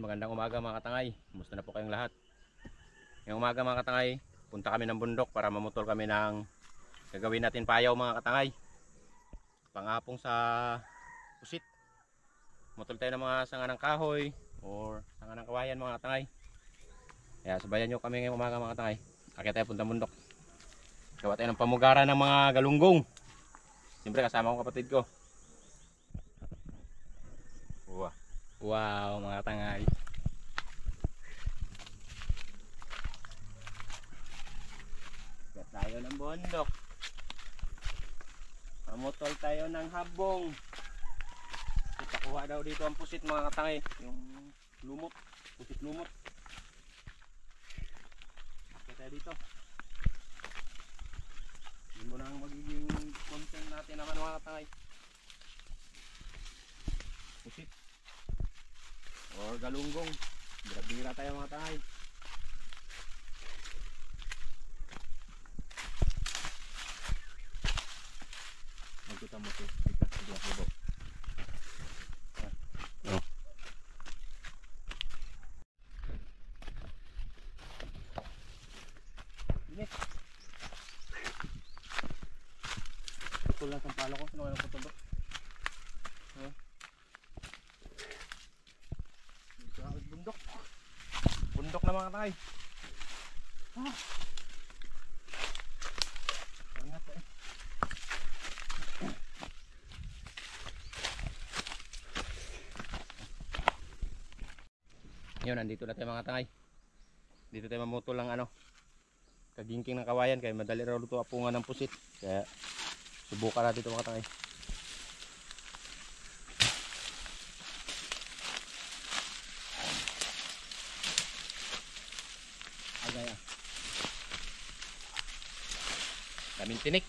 magandang umaga mga katangay. Kumusta na po kayong lahat? Ngayong umaga mga katangay, punta kami ng bundok para mamutol kami ng gagawin natin payaw mga katangay. Pangapong sa pusit. Mutol tayo ng mga sanga ng kahoy or sanga ng kawayan mga katangay. Kaya sabayan nyo kami ngayong umaga mga katangay. Akit tayo punta bundok. Gawa tayo ng pamugaran ng mga galunggong. Siyempre kasama ko kapatid ko. Wow mga katangay. Gat tayo ng bundok. Mamutol tayo ng habong. Itakuha daw dito ang pusit mga katangay. Yung lumot. Pusit lumot. Akit tayo dito. Yun mo na ang magiging content natin naman mga katangay. Pusit or galunggong. Bira-bira tayo mga katangay. Magkita mo ito. Ikas sa dua pudo. Ini. Putol lang sa palo ko. Sino kayong putol doon? Bundok. Bundok na mga katangay. Angat eh. Yun, nandito na tayo mga katangay. Dito tayo mamutol ng kagingking ng kawayan. Kaya madali raw luto apungan ng pusit. Kaya subukan natin ito mga katangay. Daming tinik.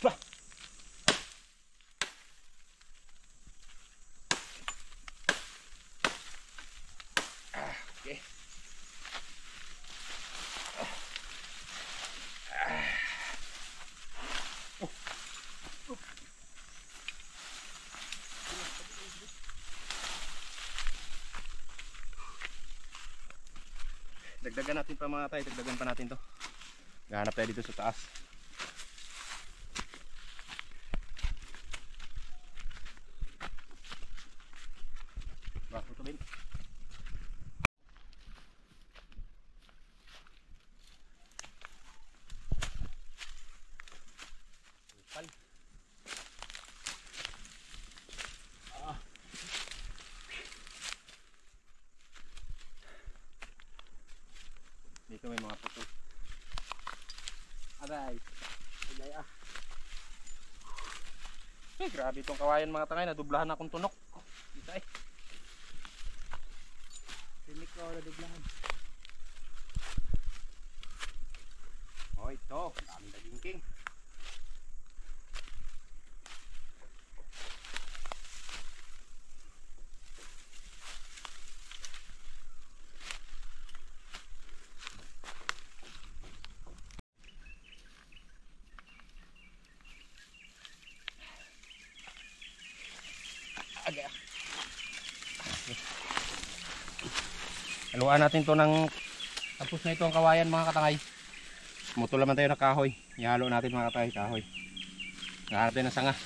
Bah! Okay. Dagdagan natin pa mga tayo, dagdagan pa natin to. Gahanap tayo dito sa taas. Bakit ito bin? Upal. Dito may mga puto. Aray. Aray ah. Grabe itong kawayan mga tangay. Nadublahan akong tunok. Dito eh. Tinik ko nadublahan. Oh ito. Daming dagingking. Aga. Haluan natin to ng tapos na ito ang kawayan mga katangay. Mutol naman tayo ng kahoy. Ihalo natin mga katangay kahoy. Nahanap tayo ng sanga.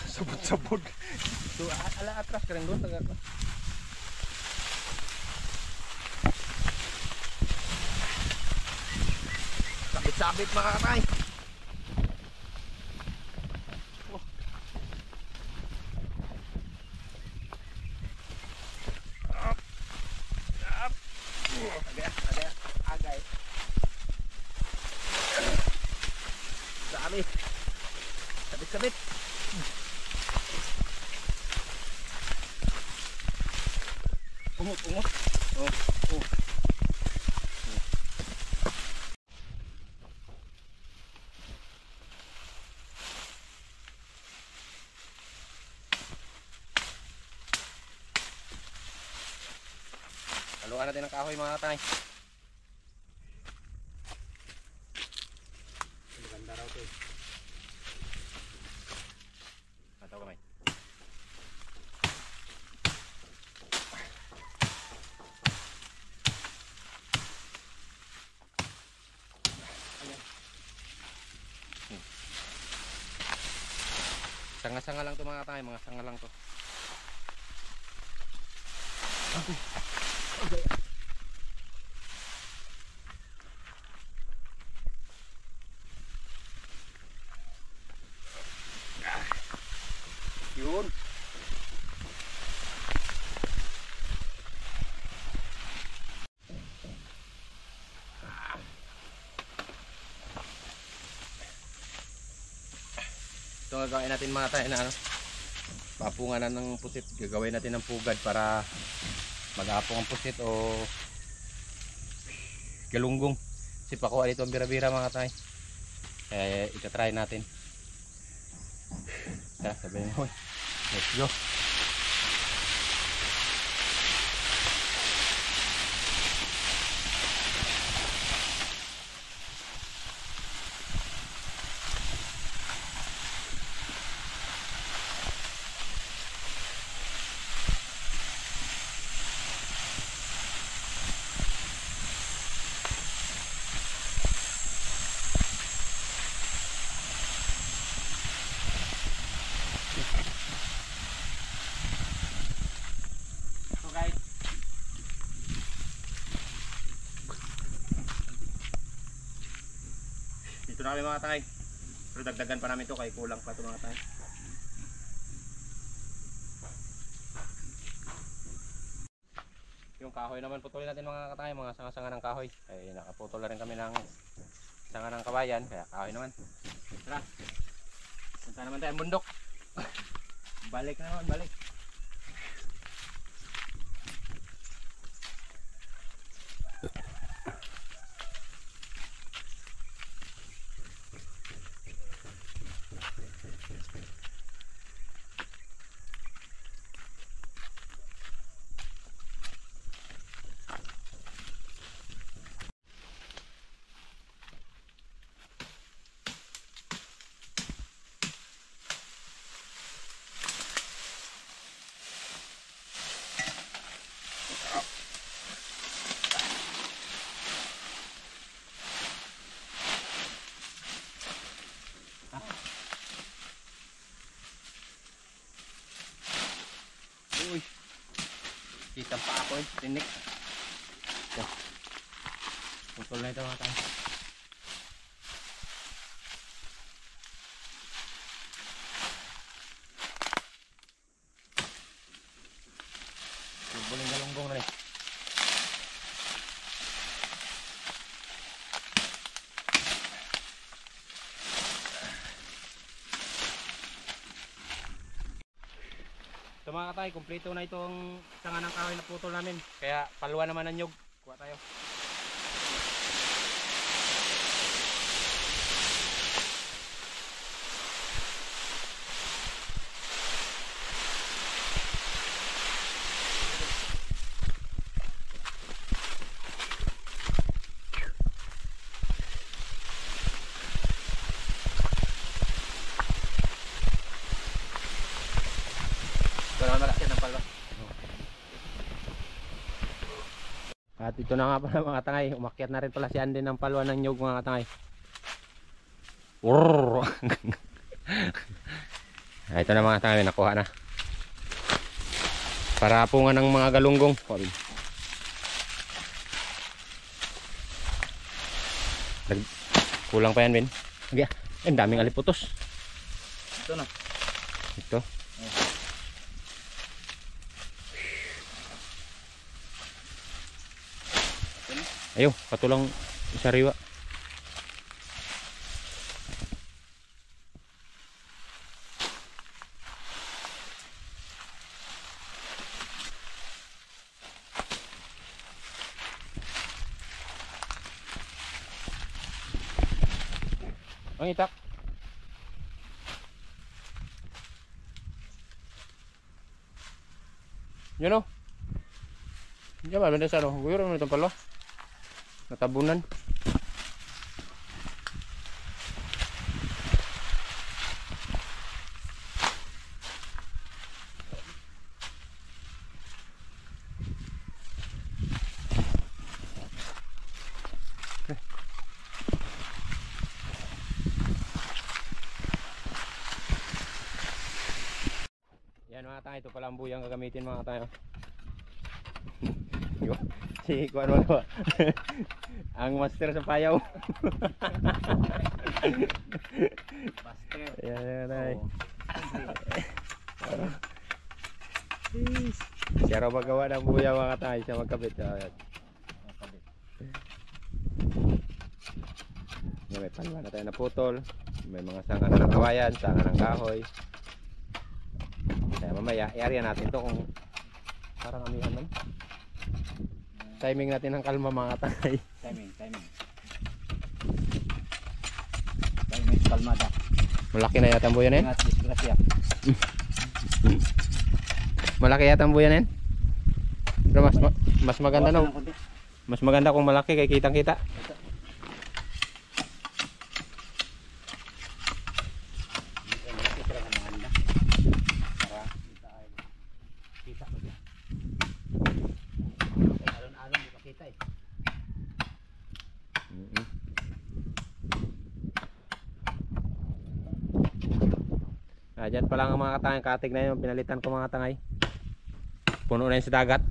Sabod-sabod. So ala atras ka rin doon taga ko. Sabit mga katay. Agay. Sabit. Sabit. Ungot. Oh. Gawa natin ng kahoy mga katangay. Maganda raw ito eh. Ataw kamay. Sanga-sanga lang to mga katangay, mga sanga lang to. Okay. Okay. Yun. Ito nga gawin natin mga tayo na ano, papunganan ng pusit. Gagawin natin ng pugad para mag-apong ang pusit o galunggong. Kasi pakuha dito ang bira-bira mga tayo. Kaya itatry natin. Kaya sabihin mo, let's go. Dito na kami mga tangay. Pero dagdagan pa namin to kay kulang pa to mga tangay. Yung kahoy naman putulin natin mga katangay, mga sanga-sanga ng kahoy. Ay nakaputol na rin kami ng sanga ng kabayan, kaya kahoy naman. Tara. Punta naman tayong bundok. Balik na naman, balik. Uy, kita pa ako eh, tinik. So, putol na ito mga tayo. Buling galunggong na rin. So mga katay, kumpleto na itong sanga ng kahoy na putol namin. Kaya paluwa naman ang nyug. Kuha tayo. At ito na nga pala mga tangay, umakyat na rin pala si Andy ng paluan ng nyug mga tangay. Ito na mga tangay, nakuha na. Para pungan ng mga galunggong. Kulang pa yan, Ben. Okay. Ang daming aliputos. Ito na. Ito. Ayun, patulang sariwa. Ang itak. Yun o. Diyan ba, banda sa ano? Guyuro mo itong palo. Natabunan. Yan mga tayo, ito pala ang buyang gagamitin mga tayo. Si Kuan wala. Ang master sa payaw. Master. Yan ay. Siya raw magawa ng buya mga tayo, siya magkabit. Yan, may palwa na tayo na putol. May mga sanga na ng kawayan, sanga ng kahoy. Kaya mamaya, i-area natin to kung parang amihan man. Timing natin ng kalma mga tay. Timing. Timing kalmada. Malaki na yata ang buyan yan? Ingat, disgrasya. Malaki yata ang buyan yan? Pero mas maganda no. Mas maganda kung malaki kay kitang kita. Dyan pa lang ang mga katangay, katig na yun, pinalitan ko mga tangay. Puno na yun sa dagat.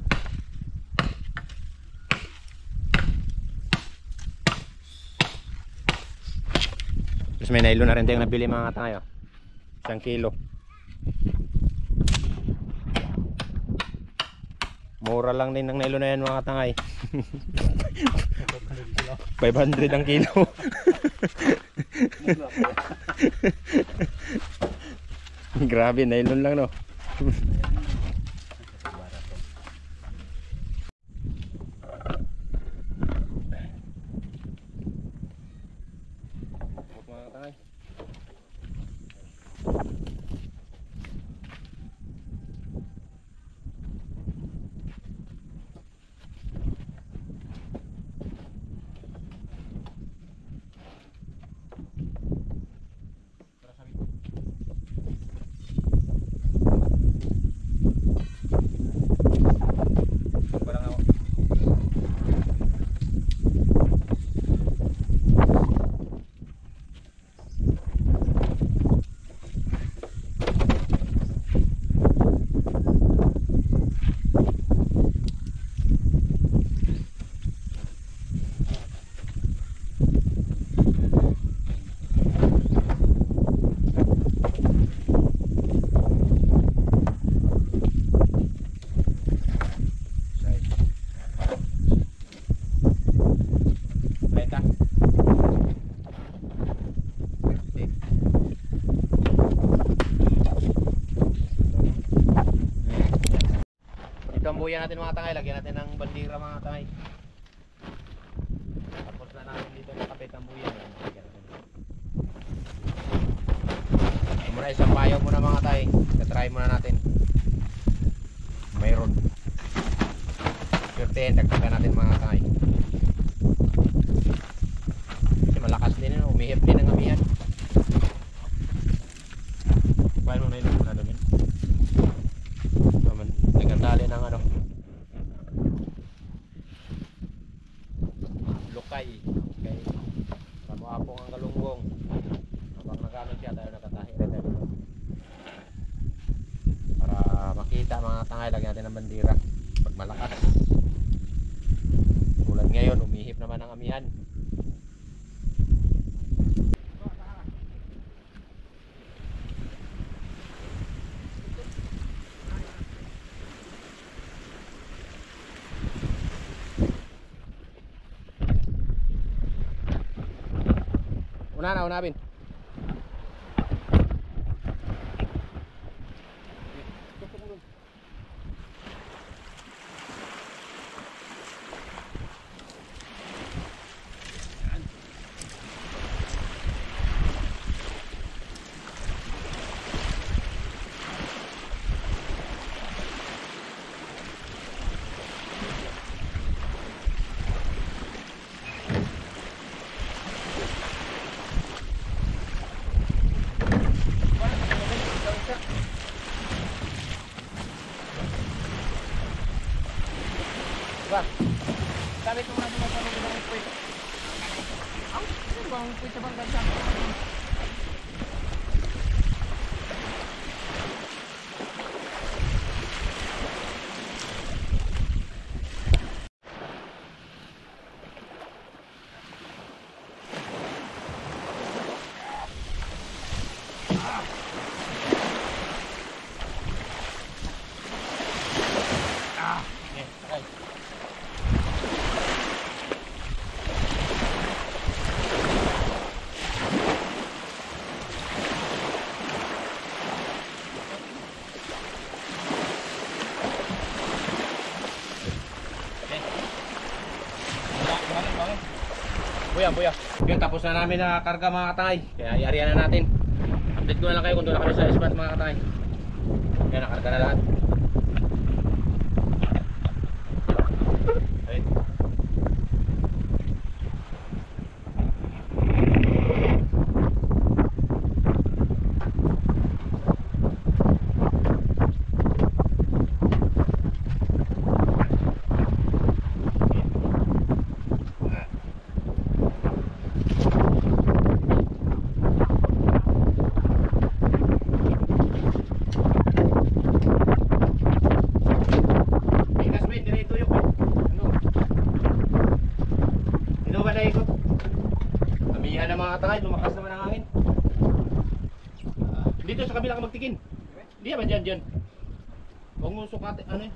Tapos may nailo na rin tayong nabili mga katangay. 1 kilo. Mura lang din ng nailo na yan mga katangay. 500 ang kilo. Grabe, nylon lang no. Mga katangay. Buyan natin mga tangay, lagyan natin ng bandira mga tangay. Tapos na natin dito nakapit ang buyan. Muna isang payaw muna mga tangay. Katry muna natin. Mayroon. Swerte, dagdagan natin mga tangay. Kasi malakas din yun, umihip din ang amihan. Paano na yun na doon? Nagandali ng ano lukay kay pamuapong ang galunggong habang nagano siya tayo nakatahi rin para makita mga tangay. Lagyan natin ng bandira pag malakas. Tulad ngayon umihip naman ang amihan. Una bin. ang pwede bang gansa. Buya. Yun, tapos na namin na karga mga katangay. Kaya i-arian na natin. Update ko na lang kayo kung doon na kami sa spot mga katangay. Yan, nakarga na lahat. Ayun. Lumakas naman ang hangin. Dito sa kabila ka magtikin. Hindi ba dyan? Huwag mo sukati, ano eh.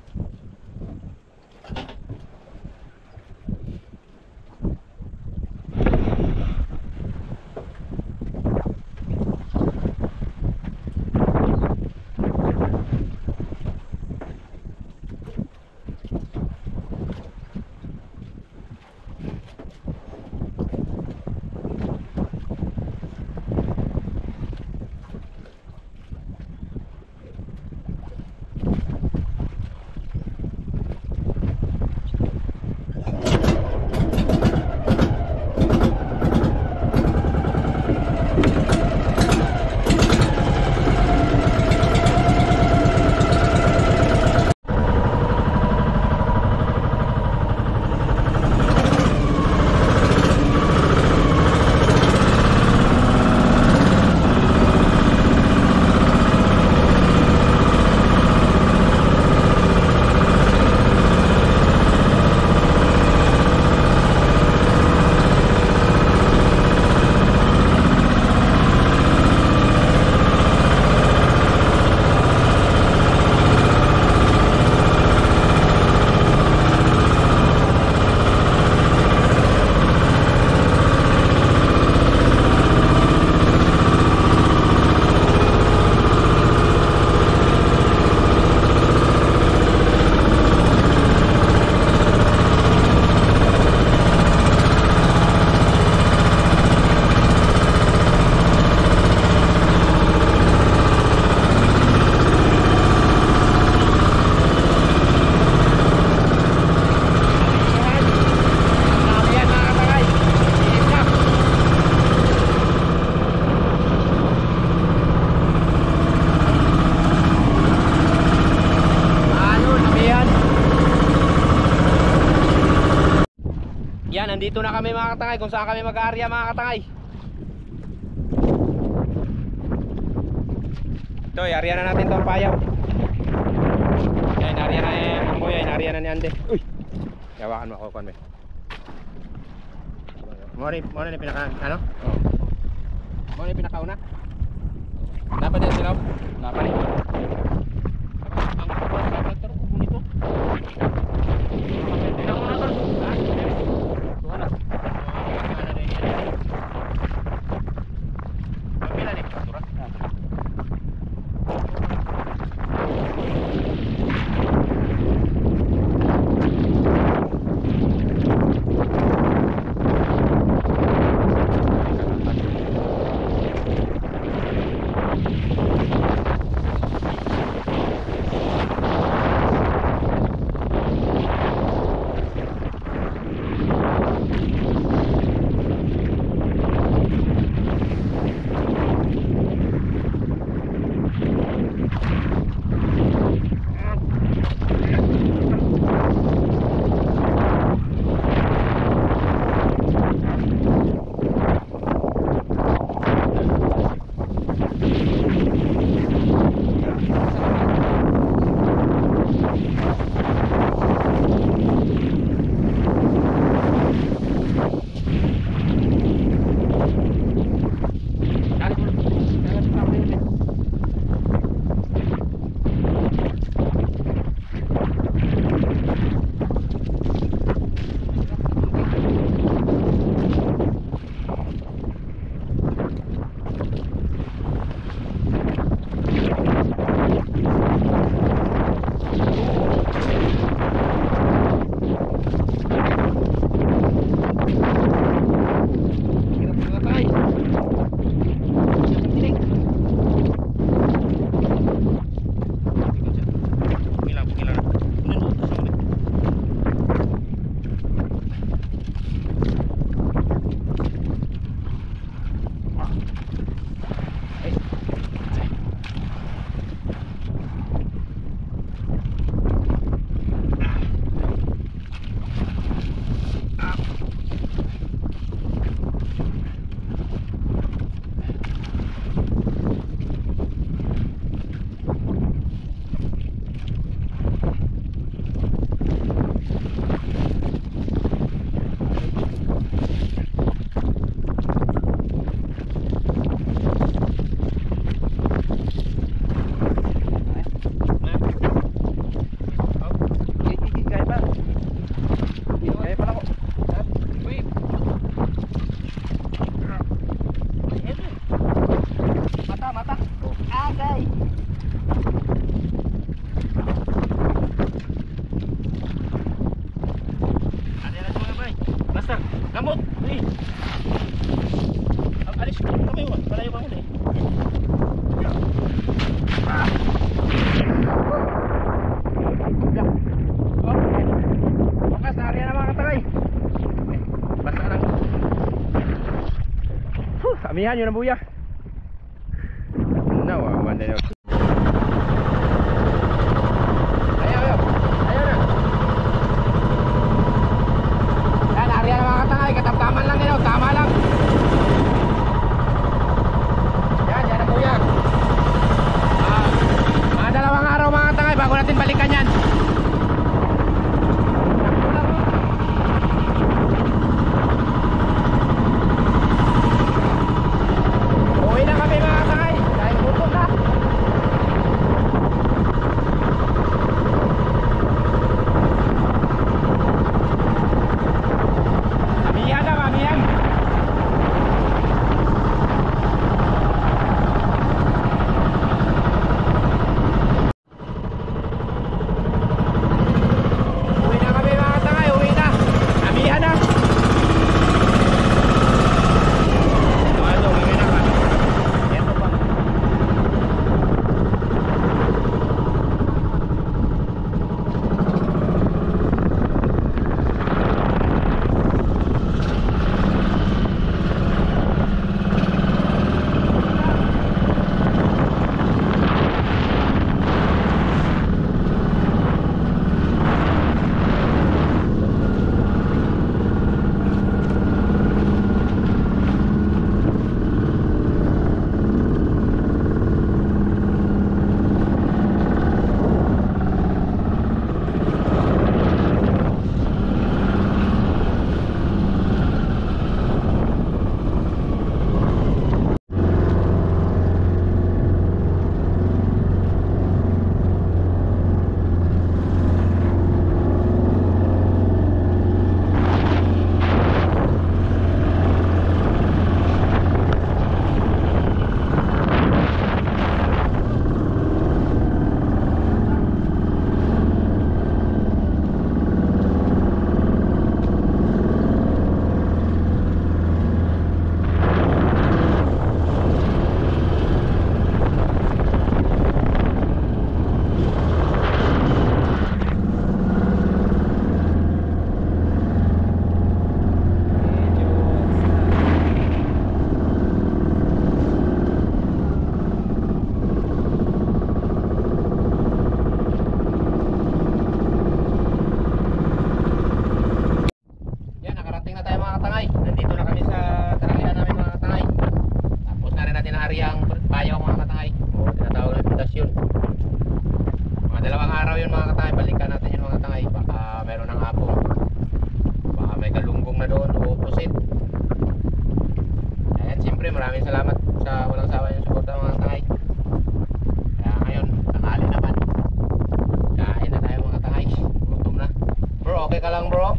Yan, nandito na kami mga katangay kung saan kami mag-aarya mga katangay. Ito, i-aarya na natin itong payaw. Yan, i-aarya na ang kuya, i-aarya na ni Ande. Uy! Yawakan mo ako, Konme. Muna na pinaka, ano? Oo. Muna na pinakauna. Dapat din sila? Dapat din. Ang kapag kung nito. Amihan yun ang buya. Nawawan na yun. Ayaw na. Yan, area na mga katangay. Katamtaman lang yun. Tama lang. Yan ang buya. Mga 2 araw mga katangay bago natin balikan yan. Uwi na kami mga katangay. Dahil gutom na. Amihan na, amihan. Uwi na kami mga katangay, uwi na. Amihan na. Ano, uwi na ka. Ito pa. Yan, nakarating na tayo mga katangay. Nandito na kami sa taranggihan namin mga katangay. Tapos na rin natin ang areang bayaw mga katangay. O tinatawag na pundasyon. Mga 2 araw yun mga katangay. Balikan natin yun mga katangay. Baka meron ng hapon. Baka may galunggong na doon o pusit. Ayan, siyempre maraming salamat sa walang sawa yung suporta mga katangay. Kaya ngayon, tanghali naman. Kain na tayo mga katangay. Gutom na. Bro, okay ka lang bro?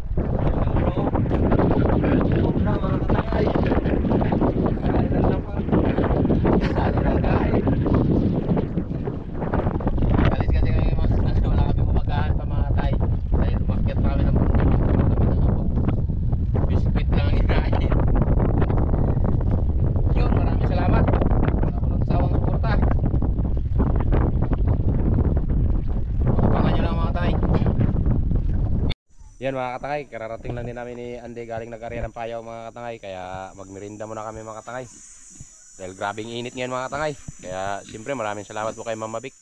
Alis kasi kami wala kami kumagahan pa mga tay. Dahil umakyat pa kami ng bundok. Kami ng hapon. Biskuit lang ang inahin. Yun, maraming salamat. Walang sawang suporta. Abangan nyo lang mga tay. Yan mga katangay, kararating lang din namin ni Andy galing nag-area ng payaw mga katangay. Kaya magmerinda muna kami mga katangay. Dahil grabing init ngayon mga katangay. Kaya siyempre maraming salamat po kay Mama Vic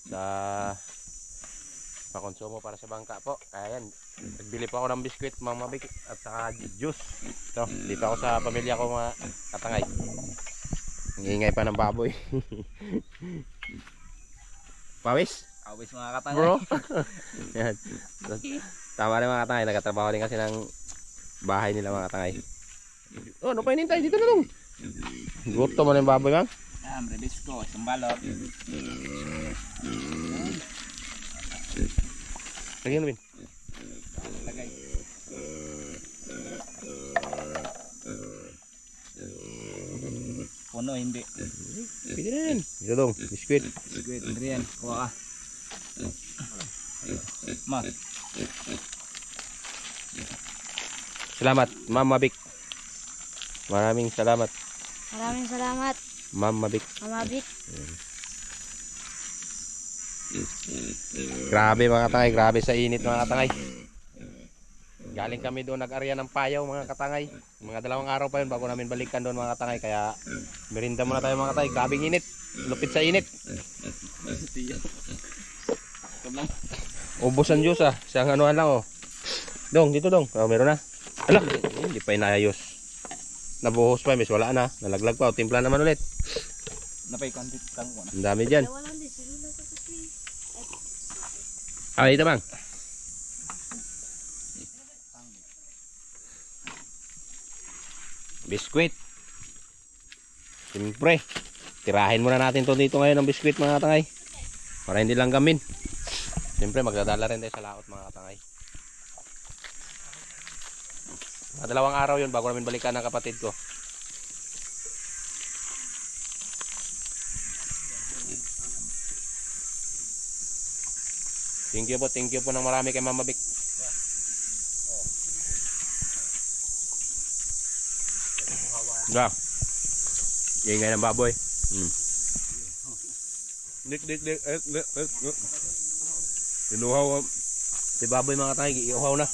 sa pakonsumo para sa bangka po. Kaya yan, nagbili po ako ng biskwit Mama Vic at saka juice. Ito, dito ako sa pamilya ko mga katangay. Ngingay pa ng baboy. Pawis? Awis mga katangay. Bro. Yan. Tama rin mga katangay, nagkatrabaho din kasi ng bahay nila mga katangay. Oh, ano pa hinintay? Dito na lang. Gusto mo na yung baboy, ma'am? Rebis ko, isang balot. Lagyan mo, Bin. Lagay. Puno, hindi. Pwede na yan. Ito dong, biskuit. Sige, hindi yan. Kuha ka. Ma. Salamat, Ma'am Mabik. Maraming salamat, Maraming salamat, Ma'am Mabik. Mama Vic. Grabe mga katangay, grabe sa init mga katangay. Galing kami doon nag-arya ng payaw mga katangay. Mga 2 araw pa yun bago namin balikan doon mga katangay. Kaya merinda muna tayo mga katangay. Grabing init. Lupit sa init. Ubusan Diyos ah. Siyang anuhan lang oh. Dong, dito dong. Oh, meron na. Ala, hindi pa inayos. Nabuhos pa, mis wala na. Nalaglag pa. Timpla naman ulit. Napay content kang ko na. Ang dami dyan. Ah, dito bang. Biskwit. Siyempre, tirahin muna natin to dito ngayon ng biskwit mga katangay. Para hindi lang gamin. Siyempre, magdadala rin tayo sa laot mga katangay. Mga 2 araw yun bago namin balikan ng kapatid ko. Thank you po ng marami kay Mama Vic. Diba? Ingay ng baboy. Dik. Inuhaw. Si baboy mga tayo, iuhaw na.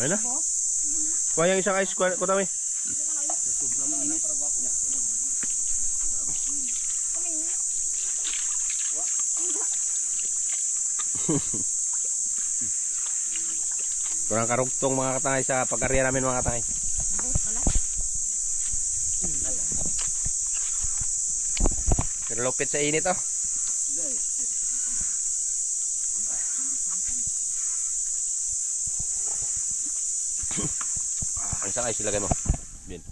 Ayun na. Kuha yung isang ice, kuha kami. Kurang karugtong mga katangay sa pag-arya namin mga katangay. Pero lupit sa init oh. Ang isang ice ilagay mo. Bin.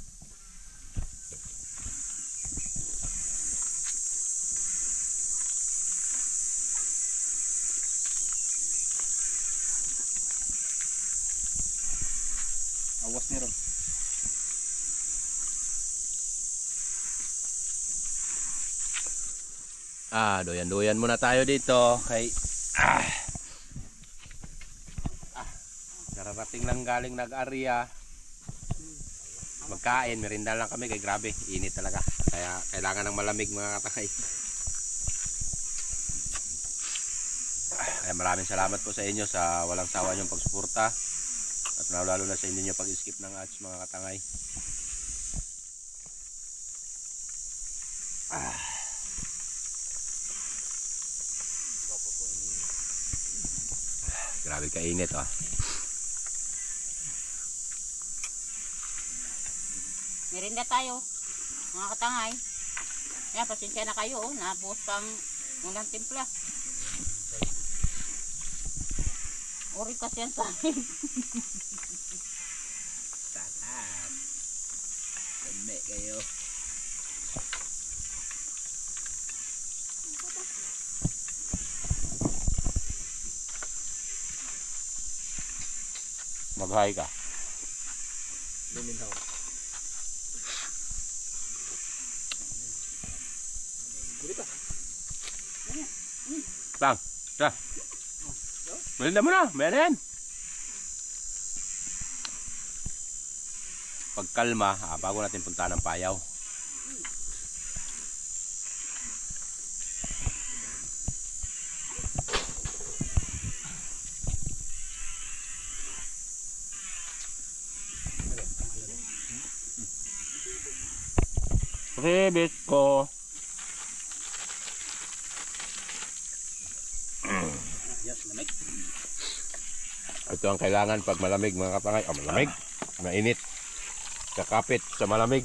Awas ni ron. Doyan-doyan muna tayo dito kay kararating lang galing nag-arya. Magkain, merinda lang kami kay grabe, init talaga. Kaya kailangan ng malamig mga katangay. Kaya maraming salamat po sa inyo sa walang sawa niyong pagsuporta. At lalo na sa inyo niyo pag-skip ng ads mga katangay. Grabe kainit ah. Merinda tayo, mga katangay. Yan, pasensya na kayo, oh. Nabuhos pang ulang timpla. Uri kasi yan sa akin. Sarap. Dami kayo. Mag-hi ka. Luminhaw. Bang, tara. Merinda mo na, meron. Pagkalma, bago natin puntahan ng payaw. Ribis ko. Yes, lamig. Ito ang kailangan pag malamig mga katangay. Malamig, mainit. Kakapit sa malamig.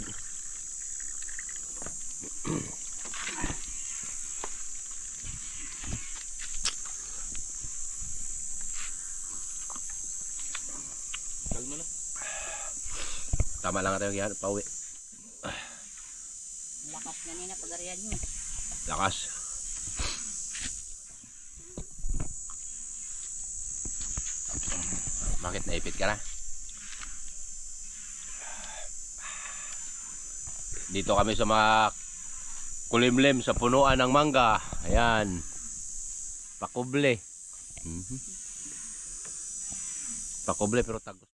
Kalma na. Tama lang natin yung pauwi. Lakas ganina pag-ariyan nyo. Lakas. Bakit naipit ka na? Dito kami sa mga kulimlim sa punuan ng mangga. Ayan. Pakuble. Pakuble pero tagos.